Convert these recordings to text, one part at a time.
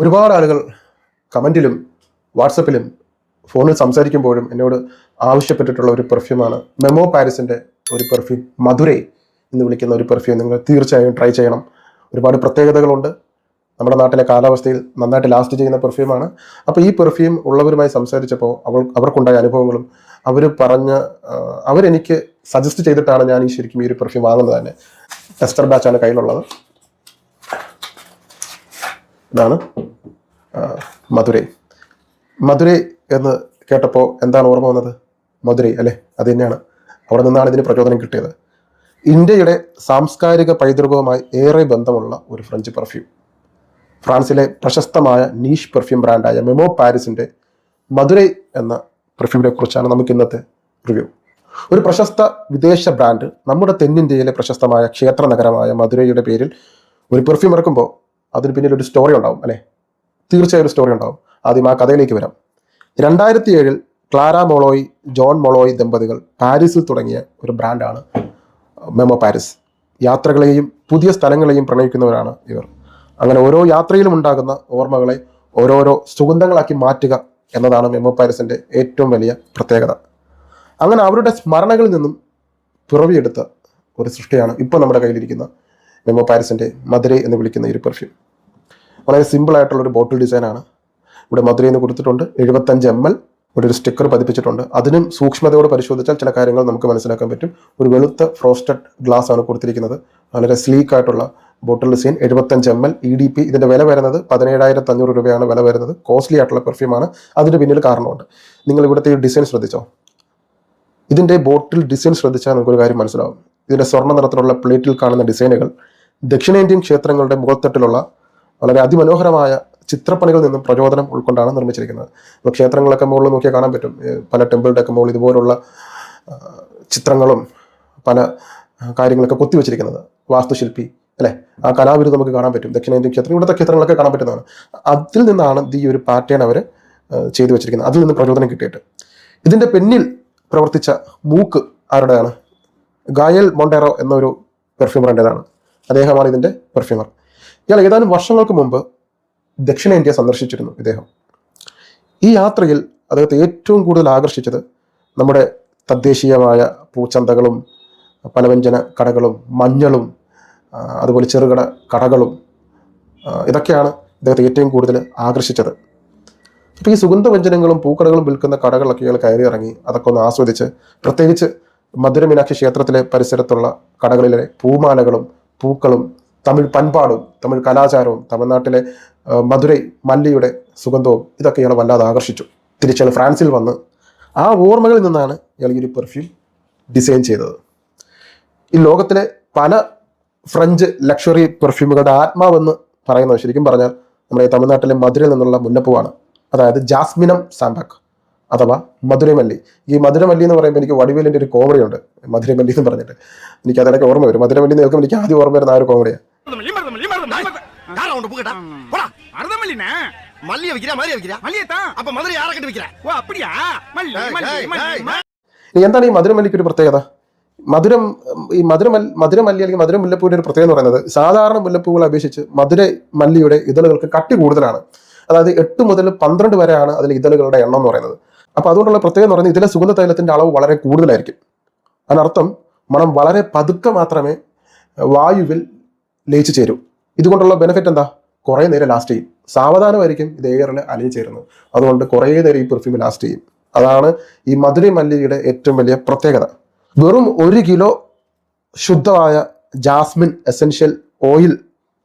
ഒരുപാട് ആളുകൾ കമൻറ്റിലും വാട്സപ്പിലും ഫോണിൽ സംസാരിക്കുമ്പോഴും എന്നോട് ആവശ്യപ്പെട്ടിട്ടുള്ള ഒരു പെർഫ്യൂമാണ് മെമോ പാരിസിൻ്റെ ഒരു പെർഫ്യൂം മധുരൈ എന്ന് വിളിക്കുന്ന ഒരു പെർഫ്യൂം. നിങ്ങൾ തീർച്ചയായും ട്രൈ ചെയ്യണം. ഒരുപാട് പ്രത്യേകതകളുണ്ട്. നമ്മുടെ നാട്ടിലെ കാലാവസ്ഥയിൽ നന്നായിട്ട് ലാസ്റ്റ് ചെയ്യുന്ന പെർഫ്യൂമാണ്. അപ്പോൾ ഈ പെർഫ്യൂം ഉള്ളവരുമായി സംസാരിച്ചപ്പോൾ അവർക്കുണ്ടായ അനുഭവങ്ങളും അവരെനിക്ക് സജസ്റ്റ് ചെയ്തിട്ടാണ് ഞാൻ ശരിക്കും ഈ ഒരു പെർഫ്യൂം വാങ്ങുന്നത് തന്നെ. ടെസ്റ്റർ ബാച്ചാണ് കയ്യിലുള്ളത്. ഇതാണ് മധുരൈ എന്ന് കേട്ടപ്പോൾ എന്താണ് ഓർമ്മ വന്നത്? മധുരൈ അല്ലേ? അത് തന്നെയാണ്. അവിടെ നിന്നാണ് ഇതിന് പ്രചോദനം കിട്ടിയത്. ഇന്ത്യയുടെ സാംസ്കാരിക പൈതൃകവുമായി ഏറെ ബന്ധമുള്ള ഒരു ഫ്രഞ്ച് പെർഫ്യൂം. ഫ്രാൻസിലെ പ്രശസ്തമായ നീഷ് പെർഫ്യൂം ബ്രാൻഡായ മെമോ പാരിസിൻ്റെ മധുരൈ എന്ന പെർഫ്യൂമിനെ കുറിച്ചാണ് നമുക്ക് ഇന്നത്തെ റിവ്യൂ. ഒരു പ്രശസ്ത വിദേശ ബ്രാൻഡ് നമ്മുടെ തെന്നിന്ത്യയിലെ പ്രശസ്തമായ ക്ഷേത്ര നഗരമായ മധുരൈയുടെ പേരിൽ ഒരു പെർഫ്യൂം ഇറക്കുമ്പോൾ അതിന് പിന്നിൽ ഒരു സ്റ്റോറി ഉണ്ടാവും അല്ലേ? തീർച്ചയായും ഒരു സ്റ്റോറി ഉണ്ടാവും. ആദ്യം ആ കഥയിലേക്ക് വരാം. 2007 ക്ലാര മോളോയ്, ജോൺ മോളോയ് ദമ്പതികൾ പാരീസിൽ തുടങ്ങിയ ഒരു ബ്രാൻഡാണ് മെമോ പാരിസ്. യാത്രകളെയും പുതിയ സ്ഥലങ്ങളെയും പ്രണയിക്കുന്നവരാണ് ഇവർ. അങ്ങനെ ഓരോ യാത്രയിലും ഉണ്ടാകുന്ന ഓർമ്മകളെ ഓരോരോ സുഗന്ധങ്ങളാക്കി മാറ്റുക എന്നതാണ് മെമോ പാരിസിൻ്റെ ഏറ്റവും വലിയ പ്രത്യേകത. അങ്ങനെ അവരുടെ സ്മരണകളിൽ നിന്നും പിറവിയെടുത്ത ഒരു സൃഷ്ടിയാണ് ഇപ്പോൾ നമ്മുടെ കയ്യിലിരിക്കുന്ന മെമോ പാരിസിൻ്റെ മധുരൈ എന്ന് വിളിക്കുന്ന ഈ ഒരു പെർഫ്യൂം. വളരെ സിമ്പിളായിട്ടുള്ളൊരു ബോട്ടിൽ ഡിസൈനാണ്. ഇവിടെ മധുരൈ എന്ന് കൊടുത്തിട്ടുണ്ട്. 75 ml ഒരു സ്റ്റിക്കർ പതിപ്പിച്ചിട്ടുണ്ട്. അതിനും സൂക്ഷ്മതയോടെ പരിശോധിച്ചാൽ ചില കാര്യങ്ങൾ നമുക്ക് മനസ്സിലാക്കാൻ പറ്റും. ഒരു വെളുത്ത ഫ്രോസ്റ്റഡ് ഗ്ലാസ് ആണ് കൊടുത്തിരിക്കുന്നത്. വളരെ സ്ലീക്ക് ആയിട്ടുള്ള ബോട്ടിൽ ഡിസൈൻ. 75 ml EDP. ഇതിൻ്റെ വില വരുന്നത് 17,500 രൂപയാണ് വില വരുന്നത്. കോസ്റ്റ്ലി ആയിട്ടുള്ള പെർഫ്യൂമാണ്. അതിൻ്റെ പിന്നിൽ കാരണമുണ്ട്. നിങ്ങൾ ഇവിടുത്തെ ഈ ഡിസൈൻ ശ്രദ്ധിച്ചോ? ഇതിൻ്റെ ബോട്ടിൽ ഡിസൈൻ ശ്രദ്ധിച്ചാൽ നമുക്കൊരു കാര്യം മനസ്സിലാവും. ഇതിൻ്റെ സ്വർണ്ണ നിറത്തിലുള്ള പ്ലേറ്റിൽ കാണുന്ന ഡിസൈനുകൾ ദക്ഷിണേന്ത്യൻ ക്ഷേത്രങ്ങളുടെ മുഖത്തട്ടിലുള്ള വളരെ അതിമനോഹരമായ ചിത്രപ്പണികളിൽ നിന്നും പ്രചോദനം ഉൾക്കൊണ്ടാണ് നിർമ്മിച്ചിരിക്കുന്നത്. ഇപ്പോൾ ക്ഷേത്രങ്ങളൊക്കെ മുകളിൽ നോക്കിയാൽ കാണാൻ പറ്റും. പല ടെമ്പിളിൻ്റെ ഒക്കെ മുകളിൽ ഇതുപോലുള്ള ചിത്രങ്ങളും പല കാര്യങ്ങളൊക്കെ കൊത്തിവെച്ചിരിക്കുന്നത്. വാസ്തുശില്പി അല്ലേ? ആ കലാവിരുദ്ധം നമുക്ക് കാണാൻ പറ്റും. ദക്ഷിണേന്ത്യൻ ക്ഷേത്രം, ഇവിടുത്തെ ക്ഷേത്രങ്ങളൊക്കെ കാണാൻ പറ്റുന്നതാണ്. അതിൽ നിന്നാണ് ഈ ഒരു പാറ്റേൺ അവർ ചെയ്തു വെച്ചിരിക്കുന്നത്. അതിൽ നിന്ന് പ്രചോദനം കിട്ടിയിട്ട് ഇതിൻ്റെ പിന്നിൽ പ്രവർത്തിച്ച മൂക്ക് ആരുടെയാണ്? ഗായൽ മൊണ്ടേറോ എന്നൊരു പെർഫ്യൂമറിൻ്റെതാണ്. അദ്ദേഹമാണ് ഇതിൻ്റെ പെർഫ്യൂമർ. ഇയാൾ ഏതാനും വർഷങ്ങൾക്ക് മുമ്പ് ദക്ഷിണേന്ത്യ സന്ദർശിച്ചിരുന്നു ഇദ്ദേഹം. ഈ യാത്രയിൽ അദ്ദേഹത്തെ ഏറ്റവും കൂടുതൽ ആകർഷിച്ചത് നമ്മുടെ തദ്ദേശീയമായ പൂച്ചന്തകളും പലവ്യഞ്ജന കടകളും മഞ്ഞളും അതുപോലെ ചെറുകിട കടകളും ഇതൊക്കെയാണ് അദ്ദേഹത്തെ ഏറ്റവും കൂടുതൽ ആകർഷിച്ചത്. അപ്പോൾ ഈ സുഗന്ധവ്യഞ്ജനങ്ങളും പൂക്കടകളും വിൽക്കുന്ന കടകളൊക്കെ ഇയാൾ കയറി ഇറങ്ങി അതൊക്കെ ഒന്ന് ആസ്വദിച്ച്, പ്രത്യേകിച്ച് മധുര മീനാക്ഷി ക്ഷേത്രത്തിലെ പരിസരത്തുള്ള കടകളിലെ പൂമാലകളും പൂക്കളും തമിഴ് പൻപാടും തമിഴ് കലാചാരവും തമിഴ്നാട്ടിലെ മധുരൈ മല്ലിയുടെ സുഗന്ധവും ഇതൊക്കെ ഇയാളെ വല്ലാതെ ആകർഷിച്ചു. തിരിച്ചയാൾ ഫ്രാൻസിൽ വന്ന് ആ ഓർമ്മകളിൽ നിന്നാണ് ഇയാൾ ഈ ഒരു പെർഫ്യൂം ഡിസൈൻ ചെയ്തത്. ഈ ലോകത്തിലെ പല ഫ്രഞ്ച് ലക്ഷറി പെർഫ്യൂമുകളുടെ ആത്മാവെന്ന് പറയുന്നത് ശരിക്കും പറഞ്ഞാൽ നമ്മുടെ തമിഴ്നാട്ടിലെ മധുരയിൽ നിന്നുള്ള മുല്ലപ്പൂവാണ്. അതായത് ജാസ്മിനം സാമ്പാക് അഥവാ മധുരമല്ലി. ഈ മധുരമല്ലി എന്ന് പറയുമ്പോൾ എനിക്ക് വടിവേലിൻ്റെ ഒരു കോമഡി ഉണ്ട്, മധുരമല്ലി എന്ന് പറഞ്ഞിട്ട്. എനിക്ക് അതിനൊക്കെ ഓർമ്മ വരും. മധുരമല്ലി കേൾക്കുമ്പോൾ എനിക്ക് ആദ്യം ഓർമ്മ വരുന്ന ആ ഒരു കോമഡിയാണ്. എന്താണ് ഈ മധുരമല്ലിക്ക് ഒരു പ്രത്യേകത? മധുരമല്ലി അല്ലെങ്കിൽ മധുര മുല്ലപ്പൂവിന്റെ ഒരു പ്രത്യേകത എന്ന് പറയുന്നത് സാധാരണ മുല്ലപ്പൂകളെ അപേക്ഷിച്ച് മധുര മല്ലിയുടെ ഇതളുകൾക്ക് കട്ടി കൂടുതലാണ്. അതായത് 8 മുതൽ 12 വരെയാണ് അതിലെ ഇതളുകളുടെ എണ്ണം എന്ന് പറയുന്നത്. അപ്പോൾ അതുകൊണ്ടുള്ള പ്രത്യേകത എന്ന് പറയുന്നത് ഇതിലെ സുഗന്ധ തൈലത്തിന്റെ അളവ് വളരെ കൂടുതലായിരിക്കും. അതിനർത്ഥം മണം വളരെ പതുക്കെ മാത്രമേ വായുവിൽ ലയിച്ചു ചേരൂ. ഇതുകൊണ്ടുള്ള ബെനിഫിറ്റ് എന്താ? കുറേ നേരം ലാസ്റ്റ് ചെയ്യും. സാവധാനമായിരിക്കും ഇത് എയറിൽ അലിഞ്ഞു ചേരുന്നത്. അതുകൊണ്ട് കുറേ നേരം ഈ പെർഫ്യൂം ലാസ്റ്റ് ചെയ്യും. അതാണ് ഈ മധുര മല്ലിയുടെ ഏറ്റവും വലിയ പ്രത്യേകത. വെറും 1 കിലോ ശുദ്ധമായ ജാസ്മിൻ എസെൻഷ്യൽ ഓയിൽ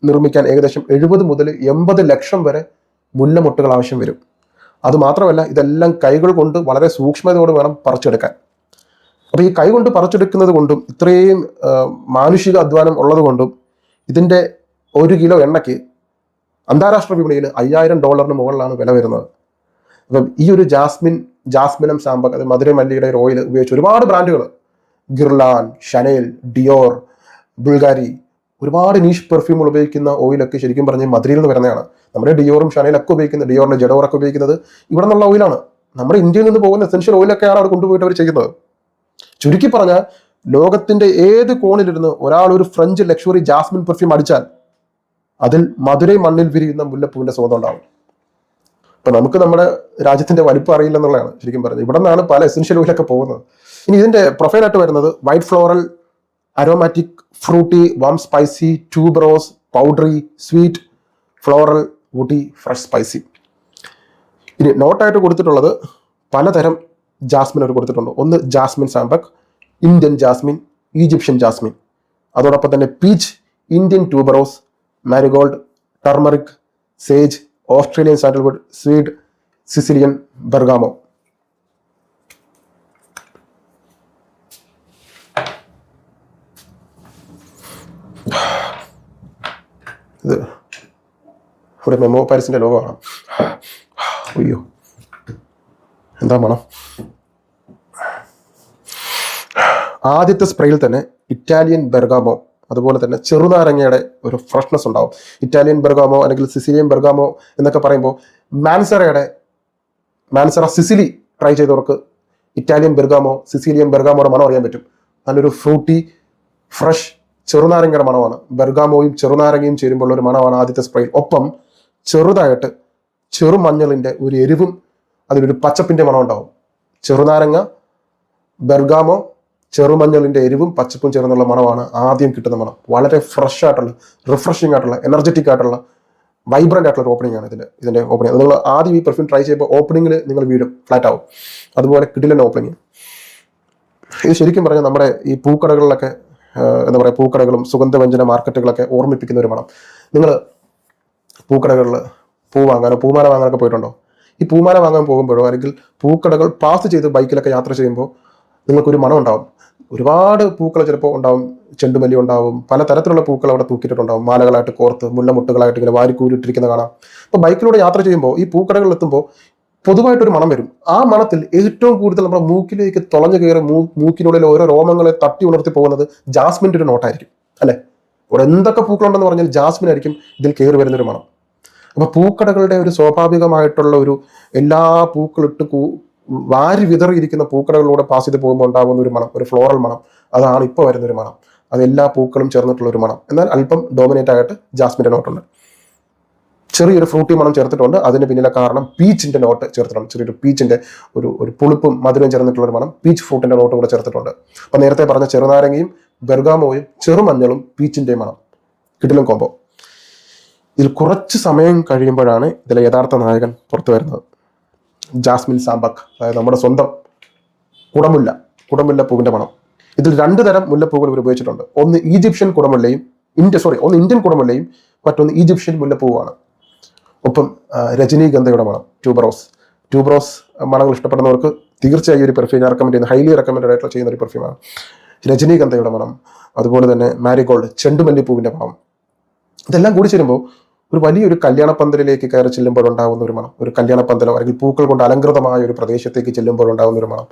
നിർമ്മിക്കാൻ ഏകദേശം 70 മുതൽ 80 ലക്ഷം വരെ മുല്ലമൊട്ടുകൾ ആവശ്യം വരും. അതുമാത്രമല്ല, ഇതെല്ലാം കൈകൾ കൊണ്ട് വളരെ സൂക്ഷ്മതയോടെ വേണം പറിച്ചെടുക്കാൻ. അപ്പോൾ ഈ കൈ കൊണ്ട് പറിച്ചെടുക്കുന്നത് കൊണ്ടും ഇത്രയും മാനുഷിക അധ്വാനം ഉള്ളത് കൊണ്ടും ഇതിൻ്റെ 1 കിലോ എണ്ണയ്ക്ക് അന്താരാഷ്ട്ര വിപണിയിൽ $5,000 മുകളിലാണ് വില വരുന്നത്. അപ്പം ഈ ഒരു ജാസ്മിനം സാമ്പക്, അത് മധുര മല്ലിയുടെ ഒരു ഓയിൽ ഉപയോഗിച്ച് ഒരുപാട് ബ്രാൻഡുകൾ, ഗിർലാൻ, ഷനേൽ, ഡിയോർ, ബുൾഗാരി, ഒരുപാട് നീഷ് പെർഫ്യൂമുകൾ ഉപയോഗിക്കുന്ന ഓയിലൊക്കെ ശരിക്കും പറഞ്ഞ് മധുരയിൽ നിന്ന് വരുന്നതാണ്. നമ്മുടെ ഡിയോറും ഷനേലൊക്കെ ഉപയോഗിക്കുന്നത്, ഡിയോറിന്റെ ജഡോറൊക്കെ ഉപയോഗിക്കുന്നത് ഇവിടെ നിന്നുള്ള ഓയിലാണ്. നമ്മുടെ ഇന്ത്യയിൽ നിന്ന് പോകുന്ന എസെൻഷ്യൽ ഓയിലൊക്കെയാണ് അവിടെ കൊണ്ടുപോയിട്ട് അവർ ചെയ്യുന്നത്. ചുരുക്കി പറഞ്ഞാൽ ലോകത്തിന്റെ ഏത് കോണിലിരുന്ന് ഒരാൾ ഒരു ഫ്രഞ്ച് ലക്ഷറി ജാസ്മിൻ പെർഫ്യൂം അടിച്ചാൽ അതിൽ മധുരൈ മണ്ണിൽ വിരിയുന്ന മുല്ലപ്പൂവിന്റെ സുഗന്ധം ഉണ്ടാവും. ഇപ്പൊ നമുക്ക് നമ്മുടെ രാജ്യത്തിന്റെ വലിപ്പം അറിയില്ല എന്നുള്ളതാണ് ശരിക്കും പറഞ്ഞത്. ഇവിടെ നിന്നാണ് പല എസെൻഷ്യൽ ഓയിലൊക്കെ പോകുന്നത്. ഇനി ഇതിന്റെ പ്രൊഫൈലായിട്ട് വരുന്നത് white floral, aromatic, fruity, warm spicy, tuberose, powdery, sweet, floral, woody, fresh spicy. ഇനി നോട്ടായിട്ട് കൊടുത്തിട്ടുള്ളത് പലതരം ജാസ്മിൻ അവർ കൊടുത്തിട്ടുണ്ട്. ഒന്ന് jasmine sambac, Indian jasmine, Egyptian jasmine, അതോടൊപ്പം തന്നെ peach, Indian tuberose, marigold, turmeric, sage, Australian sandalwood, suede, Sicilian, bergamot. ഇത് ഇവിടെ മെമ്മോ പാരിസിന്റെ ലോഗോ ആണ്. അയ്യോ എന്താ മണം. ആദ്യത്തെ സ്പ്രേയിൽ തന്നെ ഇറ്റാലിയൻ ബെർഗാമോ, അതുപോലെ തന്നെ ചെറുനാരങ്ങയുടെ ഒരു ഫ്രഷ്നെസ് ഉണ്ടാവും. ഇറ്റാലിയൻ ബെർഗാമോ അല്ലെങ്കിൽ സിസിലിയൻ ബെർഗാമോ എന്നൊക്കെ പറയുമ്പോൾ മാൻസറ സിസിലി ട്രൈ ചെയ്തവർക്ക് ഇറ്റാലിയൻ ബെർഗാമോ, സിസിലിയൻ ബെർഗാമോയുടെ മണം അറിയാൻ പറ്റും. നല്ലൊരു ഫ്രൂട്ടി, ഫ്രഷ് ചെറുനാരങ്ങയുടെ മണമാണ്. ബെർഗാമോയും ചെറുനാരങ്ങയും ചേരുമ്പോൾ ഒരു മണമാണ് ആദ്യത്തെ സ്പ്രേയിൽ. ഒപ്പം ചെറുതായിട്ട് ചെറുമഞ്ഞളിന്റെ ഒരു എരിവും അതിലൊരു പച്ചപ്പിന്റെ മണം ഉണ്ടാവും. ചെറുനാരങ്ങ, ബെർഗാമോ, ചെറുമഞ്ഞളിന്റെ എരിവും പച്ചപ്പും ചേർന്നുള്ള മണമാണ് ആദ്യം കിട്ടുന്ന മണം. വളരെ ഫ്രഷ് ആയിട്ടുള്ള, റിഫ്രഷിംഗ് ആയിട്ടുള്ള, എനർജറ്റിക് ആയിട്ടുള്ള, വൈബ്രന്റ് ആയിട്ടുള്ള ഒരു ഓപ്പണിംഗ് ആണ് ഇതിന്റെ ഓപ്പണിംഗ്. നിങ്ങൾ ആദ്യം ഈ പെർഫ്യൂം ട്രൈ ചെയ്യുമ്പോൾ ഓപ്പണിംഗിൽ നിങ്ങൾ വീഴും, ഫ്ലാറ്റ് ആവും. അതുപോലെ കിടിലൻ ഓപ്പണിംഗ്. ഇത് ശരിക്കും പറഞ്ഞാൽ നമ്മുടെ ഈ പൂക്കടകളിലൊക്കെ എന്താ പറയുക, പൂക്കടകളും സുഗന്ധവ്യഞ്ജന മാർക്കറ്റുകളൊക്കെ ഓർമ്മിപ്പിക്കുന്ന ഒരു മണം. നിങ്ങൾ പൂക്കടകളിൽ പൂ വാങ്ങാനോ പൂമാല വാങ്ങാനൊക്കെ പോയിട്ടുണ്ടോ? ഈ പൂമാല വാങ്ങാൻ പോകുമ്പോഴോ അല്ലെങ്കിൽ പൂക്കടകൾ പാസ് ചെയ്ത് ബൈക്കിലൊക്കെ യാത്ര ചെയ്യുമ്പോൾ നിങ്ങൾക്കൊരു മണം ഉണ്ടാവും. ഒരുപാട് പൂക്കൾ ചിലപ്പോൾ ഉണ്ടാവും, ചെണ്ടുമല്ലി ഉണ്ടാവും, പലതരത്തിലുള്ള പൂക്കൾ അവിടെ തൂക്കിയിട്ടുണ്ടാവും, മാലകളായിട്ട് കോർത്ത് മുല്ലമുട്ടുകളായിട്ട് ഇങ്ങനെ വാരിക്കൂരിട്ടിരിക്കുന്ന കാണാം. അപ്പോൾ ബൈക്കിലൂടെ യാത്ര ചെയ്യുമ്പോൾ ഈ പൂക്കടകളിൽ എത്തുമ്പോൾ പൊതുവായിട്ടൊരു മണം വരും. ആ മണത്തിൽ ഏറ്റവും കൂടുതൽ നമ്മുടെ മൂക്കിലേക്ക് തുളഞ്ഞു കയറി മൂക്കിനുള്ളിൽ ഓരോ രോമങ്ങളെ തട്ടി ഉണർത്തി പോകുന്നത് ജാസ്മിൻ്റെ ഒരു നോട്ടായിരിക്കും, അല്ലെ? ഇവിടെ എന്തൊക്കെ പൂക്കളുണ്ടെന്ന് പറഞ്ഞാൽ ജാസ്മിൻ ആയിരിക്കും ഇതിൽ കയറി വരുന്നൊരു മണം. അപ്പൊ പൂക്കടകളുടെ ഒരു സ്വാഭാവികമായിട്ടുള്ള ഒരു എല്ലാ പൂക്കളിട്ട് വാരി വിതറിയിരിക്കുന്ന പൂക്കടകളിലൂടെ പാസ് ചെയ്ത് പോകുമ്പോൾ ഉണ്ടാകുന്ന ഒരു മണം, ഒരു ഫ്ലോറൽ മണം, അതാണ് ഇപ്പോൾ വരുന്നൊരു മണം. അത് എല്ലാ പൂക്കളും ചേർന്നിട്ടുള്ള ഒരു മണം. എന്നാൽ അല്പം ഡോമിനേറ്റ് ആയിട്ട് ജാസ്മിൻ്റെ നോട്ടുണ്ട്. ചെറിയൊരു ഫ്രൂട്ടി മണം ചേർത്തിട്ടുണ്ട്. അതിന് പിന്നിലെ കാരണം പീച്ചിന്റെ നോട്ട് ചേർത്തിട്ടുണ്ട്. ചെറിയൊരു പീച്ചിന്റെ ഒരു പുളിപ്പും മധുരവും ചേർന്നിട്ടുള്ള ഒരു മണം, പീച്ച് ഫ്രൂട്ടിന്റെ നോട്ടും കൂടെ ചേർത്തിട്ടുണ്ട്. അപ്പൊ നേരത്തെ പറഞ്ഞ ചെറുനാരങ്ങയും ബെർഗാമോയും ചെറുമഞ്ഞളും പീച്ചിന്റെ മണം, കിടിലൻ കോമ്പോ. ഇതിൽ കുറച്ച് സമയം കഴിയുമ്പോഴാണ് ഇതിലെ യഥാർത്ഥ നായകൻ പുറത്തു വരുന്നത്. ജാസ്മിൻ സാമ്പക്, അതായത് നമ്മുടെ സ്വന്തം കുടമുല്ല പൂവിന്റെ മണം. ഇതിൽ 2 തരം മുല്ലപ്പൂകൾ ഇവർ ഉപയോഗിച്ചിട്ടുണ്ട്. ഒന്ന് ഈജിപ്ഷ്യൻ കുടമുല്ലയും ഒന്ന് ഇന്ത്യൻ കുടമുല്ലയും, മറ്റൊന്ന് ഈജിപ്ഷ്യൻ മുല്ലപ്പൂവാണ്. ഒപ്പം രജനീഗന്ധയുടെ മണം, ട്യൂബറോസ് മണങ്ങൾ ഇഷ്ടപ്പെടുന്നവർക്ക് തീർച്ചയായും ഒരു പെർഫ്യൂം ഞാൻ റെക്കമെൻഡ് ചെയ്യുന്ന, ഹൈലി റെക്കമെൻഡ് ആയിട്ടുള്ള ചെയ്യുന്ന ഒരു പെർഫ്യൂമാണ് രജനീഗന്ധയുടെ മണം. അതുപോലെ തന്നെ മാരിഗോൾഡ്, ചെണ്ടുമല്ലിപ്പൂവിന്റെ മണം. ഇതെല്ലാം കൂടി ചേരുമ്പോൾ ഒരു വലിയൊരു കല്യാണപ്പന്തലിലേക്ക് കയറി ചെല്ലുമ്പോഴുണ്ടാകുന്ന ഒരു മണം, ഒരു കല്യാണപ്പന്തലോ അല്ലെങ്കിൽ പൂക്കൾ കൊണ്ട് അലങ്കൃതമായ ഒരു പ്രദേശത്തേക്ക് ചെല്ലുമ്പോഴുണ്ടാകുന്ന ഒരു മണം,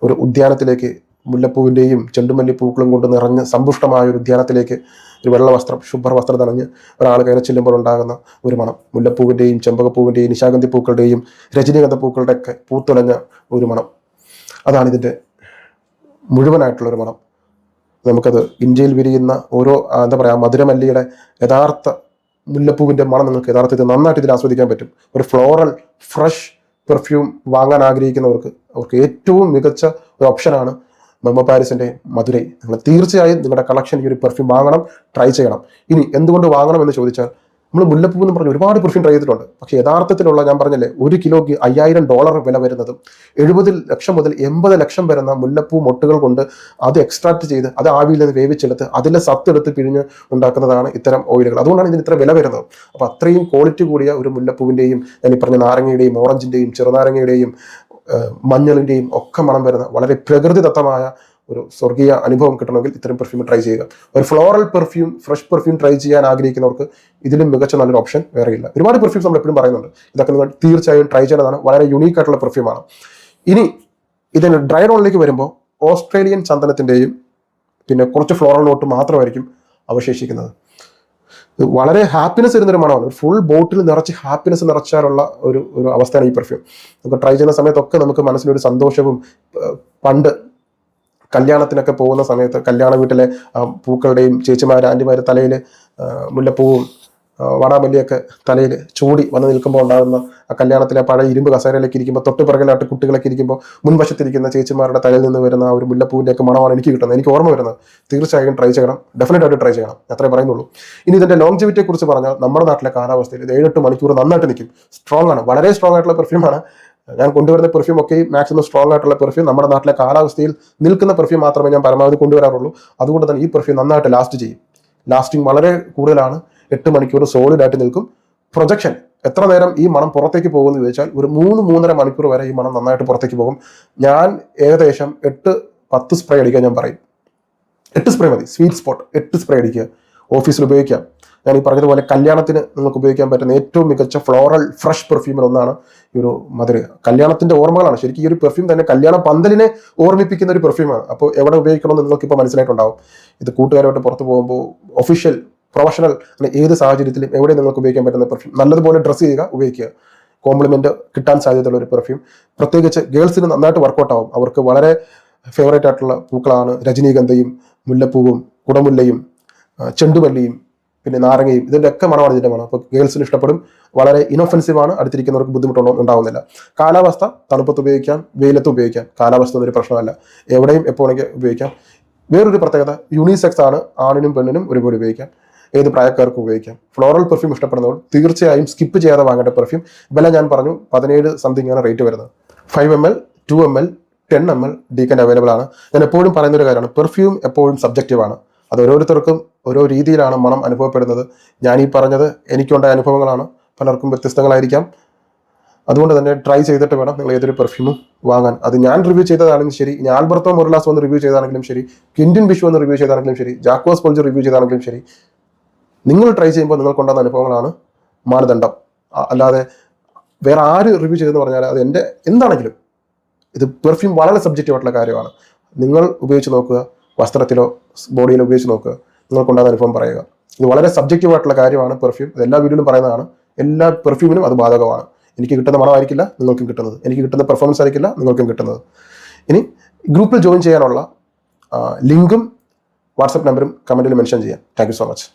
ഒരു ഉദ്യാനത്തിലേക്ക് മുല്ലപ്പൂവിൻ്റെയും ചെണ്ടുമല്ലിപ്പൂക്കളും കൊണ്ട് നിറഞ്ഞ് സമ്പുഷ്ടമായ ഒരു ഉദ്യാനത്തിലേക്ക് ഒരു വെള്ള വസ്ത്രം, ശുഭ്ര വസ്ത്രം തണഞ്ഞ് ഒരാൾ കയറി ചെല്ലുമ്പോൾ ഉണ്ടാകുന്ന ഒരു മണം, മുല്ലപ്പൂവിൻ്റെയും ചെമ്പകപ്പൂവിൻ്റെയും നിശാഗന്ധി പൂക്കളുടെയും രജനീഗന്ധ പൂക്കളുടെ ഒക്കെ പൂത്തുലഞ്ഞ ഒരു മണം. അതാണ് ഇതിൻ്റെ മുഴുവനായിട്ടുള്ളൊരു മണം. നമുക്കത് ഇന്ത്യയിൽ വിരിയുന്ന ഓരോ എന്താ പറയുക മധുരമല്ലിയുടെ യഥാർത്ഥ മുല്ലപ്പൂവിൻ്റെ മണം നിങ്ങൾക്ക് യഥാർത്ഥത്തിൽ നന്നായിട്ട് ഇതിൽ ആസ്വദിക്കാൻ പറ്റും. ഒരു ഫ്ലോറൽ ഫ്രഷ് പെർഫ്യൂം വാങ്ങാൻ ആഗ്രഹിക്കുന്നവർക്ക് അവർക്ക് ഏറ്റവും മികച്ച ഒരു ഓപ്ഷനാണ് മെമ്മോ പാരിസിന്റെ മധുരൈ. നിങ്ങൾ തീർച്ചയായും നിങ്ങളുടെ കളക്ഷൻ ഈ ഒരു പെർഫ്യൂം വാങ്ങണം, ട്രൈ ചെയ്യണം. ഇനി എന്തുകൊണ്ട് വാങ്ങണം എന്ന് ചോദിച്ചാൽ, നമ്മൾ മുല്ലപ്പൂ എന്ന് പറഞ്ഞ് ഒരുപാട് പെർഫ്യൂം ട്രൈ ചെയ്തിട്ടുണ്ട്. പക്ഷേ യഥാർത്ഥത്തിലുള്ള ഞാൻ പറഞ്ഞില്ലേ, 1 കിലോയ്ക്ക് $5000 വില വരുന്നതും 70 ലക്ഷം മുതൽ 80 ലക്ഷം വരുന്ന മുല്ലപ്പൂ മൊട്ടുകൾ കൊണ്ട് അത് എക്സ്ട്രാക്ട് ചെയ്ത് അത് ആവിയിൽ നിന്ന് വേവിച്ചെടുത്ത് അതിലെ സത്തെടുത്ത് പിഴിഞ്ഞ് ഉണ്ടാക്കുന്നതാണ് ഇത്തരം ഓയിലുകൾ. അതുകൊണ്ടാണ് ഇതിന് ഇത്ര വില വരുന്നത്. അപ്പോൾ അത്രയും ക്വാളിറ്റി കൂടിയ ഒരു മുല്ലപ്പൂവിൻ്റെയും ഞാൻ ഈ പറഞ്ഞ നാരങ്ങയുടെയും ഓറഞ്ചിൻ്റെയും ചെറുനാരങ്ങയുടെയും മഞ്ഞളിൻ്റെയും ഒക്കെ മണം വരുന്ന വളരെ പ്രകൃതിദത്തമായ ഒരു സ്വർഗീയ അനുഭവം കിട്ടണമെങ്കിൽ ഇത്തരം പെർഫ്യൂം ട്രൈ ചെയ്യുക. ഒരു floral perfume, fresh perfume try ചെയ്യാൻ ആഗ്രഹിക്കുന്നവർക്ക് ഇതിലും മികച്ച നല്ലൊരു ഓപ്ഷൻ വേറെയില്ല. ഒരുപാട് പെർഫ്യൂംസ് നമ്മൾ എപ്പോഴും പറയുന്നുണ്ട്, ഇതൊക്കെ നിങ്ങൾ തീർച്ചയായും ട്രൈ ചെയ്യേണ്ടതാണ്. വളരെ യുണീക്ക് ആയിട്ടുള്ള പെർഫ്യൂമാണ്. ഇനി ഇതിന് ഡ്രൈ റോണിലേക്ക് വരുമ്പോൾ ഓസ്ട്രേലിയൻ ചന്ദനത്തിൻ്റെയും പിന്നെ കുറച്ച് ഫ്ലോറൽ നോട്ട് മാത്രമായിരിക്കും അവശേഷിക്കുന്നത്. വളരെ ഹാപ്പിനെസ് വരുന്നൊരു മണമാണ്. ഒരു ഫുൾ ബോട്ടിൽ നിറച്ച് ഹാപ്പിനെസ് നിറച്ചാലുള്ള ഒരു അവസ്ഥയാണ് ഈ പെർഫ്യൂം. നമുക്ക് ട്രൈ ചെയ്യുന്ന സമയത്തൊക്കെ നമുക്ക് മനസ്സിലൊരു സന്തോഷവും, പണ്ട് കല്യാണത്തിനൊക്കെ പോകുന്ന സമയത്ത് കല്യാണ വീട്ടിലെ പൂക്കളുടെയും ചേച്ചിമാർ ആൻറ്റിമാർ തലയിൽ മുല്ലപ്പൂവും വാടാമല്ലിയൊക്കെ തലയിൽ ചൂടി വന്ന് നിൽക്കുമ്പോൾ ഉണ്ടാകുന്ന ആ കല്യാണത്തിലെ പഴയ ഇരുമ്പ് കസേരയിലേക്ക് ഇരിക്കുമ്പോൾ തൊട്ട് പിറകിലായിട്ട് കുട്ടികളൊക്കെ ഇരിക്കുമ്പോൾ മുൻവശത്തിരിക്കുന്ന ചേച്ചിമാരുടെ തലയിൽ നിന്ന് വരുന്ന ആ ഒരു മുല്ലപ്പൂവിൻ്റെയൊക്കെ മണമാണ് എനിക്ക് കിട്ടുന്നത്, എനിക്ക് ഓർമ്മ വരുന്നത്. തീർച്ചയായും ട്രൈ ചെയ്യണം, ഡെഫിനറ്റ് ആയിട്ട് ട്രൈ ചെയ്യണം, അത്രേ പറയുന്നുള്ളൂ. ഇനി ഇതിൻ്റെ ലോങ്ജിവിറ്റിയെ കുറിച്ച് പറഞ്ഞാൽ നമ്മുടെ നാട്ടിലെ കാലാവസ്ഥയിൽ ഇത് 7-8 മണിക്കൂർ നന്നായിട്ട് നിൽക്കും. സ്ട്രോങ് ആണ്, വളരെ സ്ട്രോങ് ആയിട്ടുള്ള പെർഫ്യൂമാണ്. ഞാൻ കൊണ്ടുവരുന്ന പെർഫ്യൂം ഒക്കെ മാക്സിമം സ്ട്രോങ് ആയിട്ടുള്ള പെർഫ്യൂം, നമ്മുടെ നാട്ടിലെ കാലാവസ്ഥയിൽ നിൽക്കുന്ന പെർഫ്യൂം മാത്രമേ ഞാൻ പരമാവധി കൊണ്ടുവരാറുള്ളൂ. അതുകൊണ്ട് തന്നെ ഈ പെർഫ്യൂം നന്നായിട്ട് ലാസ്റ്റ് ചെയ്യും. ലാസ്റ്റിംഗ് വളരെ കൂടുതലാണ്, 8 മണിക്കൂർ സോളിഡ് ആയിട്ട് നിൽക്കും. പ്രൊജക്ഷൻ എത്ര നേരം ഈ മണം പുറത്തേക്ക് പോകുമെന്ന് ചോദിച്ചാൽ ഒരു 3-3.5 മണിക്കൂർ വരെ ഈ മണം നന്നായിട്ട് പുറത്തേക്ക് പോകും. ഞാൻ ഏകദേശം 8-10 സ്പ്രേ അടിക്കാൻ ഞാൻ പറയും. 8 സ്പ്രേ മതി, സ്വീറ്റ് സ്പോട്ട് 8 സ്പ്രേ അടിക്കുക. ഓഫീസിൽ ഉപയോഗിക്കാം. ഞാൻ ഈ പറഞ്ഞതുപോലെ കല്യാണത്തിന് നിങ്ങൾക്ക് ഉപയോഗിക്കാൻ പറ്റുന്ന ഏറ്റവും മികച്ച ഫ്ലോറൽ ഫ്രഷ് പെർഫ്യൂമിൽ ഒന്നാണ് ഈ ഒരു മധുര. കല്യാണത്തിന്റെ ഓർമ്മകളാണ് ശരിക്കും ഈ ഒരു പെർഫ്യൂം തന്നെ, കല്യാണ പന്തലിനെ ഓർമ്മിപ്പിക്കുന്ന ഒരു പെർഫ്യൂമാണ്. അപ്പോൾ എവിടെ ഉപയോഗിക്കണമെന്ന് നിങ്ങൾക്ക് ഇപ്പോൾ മനസ്സിലായിട്ടുണ്ടാവും. ഇത് കൂട്ടുകാരുമായിട്ട് പുറത്ത് പോകുമ്പോൾ, ഒഫീഷ്യൽ, പ്രൊഫഷണൽ, ഏത് സാഹചര്യത്തിലും എവിടെ നിങ്ങൾക്ക് ഉപയോഗിക്കാൻ പറ്റുന്ന പെർഫ്യൂം. നല്ലതുപോലെ ഡ്രസ്സ് ചെയ്യുക, ഉപയോഗിക്കുക. കോംപ്ലിമെന്റ് കിട്ടാൻ സാധ്യതയുള്ള ഒരു പെർഫ്യൂം. പ്രത്യേകിച്ച് ഗേൾസിന് നന്നായിട്ട് വർക്കൗട്ട് ആവും. അവർക്ക് വളരെ ഫേവറേറ്റ് ആയിട്ടുള്ള പൂക്കളാണ് രജനീഗന്ധയും മുല്ലപ്പൂവും കുടമുല്ലയും ചെണ്ടുമല്ലിയും പിന്നെ നാരങ്ങയും. ഇതിൻ്റെ ഒക്കെ മണമാണ് ഇതിൻ്റെ മണം. അപ്പോൾ ഗേൾസിന് ഇഷ്ടപ്പെടും. വളരെ ഇനൊഫെൻസീവാണ്, അടുത്തിരിക്കുന്നവർക്ക് ബുദ്ധിമുട്ടൊന്നും ഉണ്ടാവുന്നില്ല. കാലാവസ്ഥ തണുപ്പത്ത് ഉപയോഗിക്കാം, വെയിലത്ത് ഉപയോഗിക്കാം. കാലാവസ്ഥ എന്നൊരു പ്രശ്നമല്ല, എവിടെയും എപ്പോഴെങ്കിൽ ഉപയോഗിക്കാം. വേറൊരു പ്രത്യേകത, യൂണിസെക്സ് ആണ്, ആണിനും പെണ്ണിനും ഒരുപോലെ ഉപയോഗിക്കാം, ഏത് പ്രായക്കാർക്കും ഉപയോഗിക്കാം. ഫ്ലോറൽ പെർഫ്യൂം ഇഷ്ടപ്പെടുന്നവർ തീർച്ചയായും സ്കിപ്പ് ചെയ്യാതെ വാങ്ങേണ്ട പെർഫ്യൂം. വില ഞാൻ പറഞ്ഞു 17 സംതിങ് ആണ് റേറ്റ് വരുന്നത്. 5 ml, 2 ml, 10 ml ഡീക്കൻ്റ് അവൈലബിൾ ആണ്. ഞാൻ എപ്പോഴും പറയുന്നൊരു കാര്യമാണ്, പെർഫ്യൂം എപ്പോഴും സബ്ജക്റ്റീവാണ്. അത് ഓരോരുത്തർക്കും ഓരോ രീതിയിലാണ് മണം അനുഭവപ്പെടുന്നത്. ഞാൻ ഈ പറഞ്ഞത് എനിക്കുണ്ടായ അനുഭവങ്ങളാണ്, പലർക്കും വ്യത്യസ്തങ്ങളായിരിക്കാം. അതുകൊണ്ട് തന്നെ ട്രൈ ചെയ്തിട്ട് വേണം നിങ്ങൾ ഏതൊരു പെർഫ്യൂമും വാങ്ങാൻ. അത് ഞാൻ റിവ്യൂ ചെയ്തതാണെങ്കിലും ശരി, ഇനി ആൽബർട്ടോ മൊറിലാസ് വന്ന് റിവ്യൂ ചെയ്താണെങ്കിലും ശരി, ക്വിന്റിൻ ബിഷു വന്ന് റിവ്യൂ ചെയ്താണെങ്കിലും ശരി, ജാക്കോസ് പൊൾജർ റിവ്യൂ ചെയ്താണെങ്കിലും ശരി, നിങ്ങൾ ട്രൈ ചെയ്യുമ്പോൾ നിങ്ങൾക്കുണ്ടാകുന്ന അനുഭവങ്ങളാണ് മാനദണ്ഡം. അല്ലാതെ വേറെ ആര് റിവ്യൂ ചെയ്തെന്ന് പറഞ്ഞാൽ അത് എൻ്റെ എന്താണെങ്കിലും, ഇത് പെർഫ്യൂം വളരെ സബ്ജക്റ്റീവ് ആയിട്ടുള്ള കാര്യമാണ്. നിങ്ങൾ ഉപയോഗിച്ച് നോക്കുക, വസ്ത്രത്തിലോ ബോഡിയിലോ ഉപയോഗിച്ച് നോക്കുക, നിങ്ങൾക്കുണ്ടാകുന്ന അനുഭവം പറയുക. ഇത് വളരെ സബ്ജക്റ്റീവ് ആയിട്ടുള്ള കാര്യമാണ് പെർഫ്യൂം. അത് എല്ലാ വീഡിയോയിലും പറയുന്നതാണ്. എല്ലാ പെർഫ്യൂമിനും അത് ബാധകമാണ്. എനിക്ക് കിട്ടുന്ന മണമായിരിക്കില്ല നിങ്ങൾക്കും കിട്ടുന്നത്, എനിക്ക് കിട്ടുന്ന പെർഫോമൻസ് ആയിരിക്കില്ല നിങ്ങൾക്കും കിട്ടുന്നത്. ഇനി ഗ്രൂപ്പിൽ ജോയിൻ ചെയ്യാനുള്ള ലിങ്കും വാട്സപ്പ് നമ്പറും കമൻറ്റിൽ മെൻഷൻ ചെയ്യാം. Thank you so much.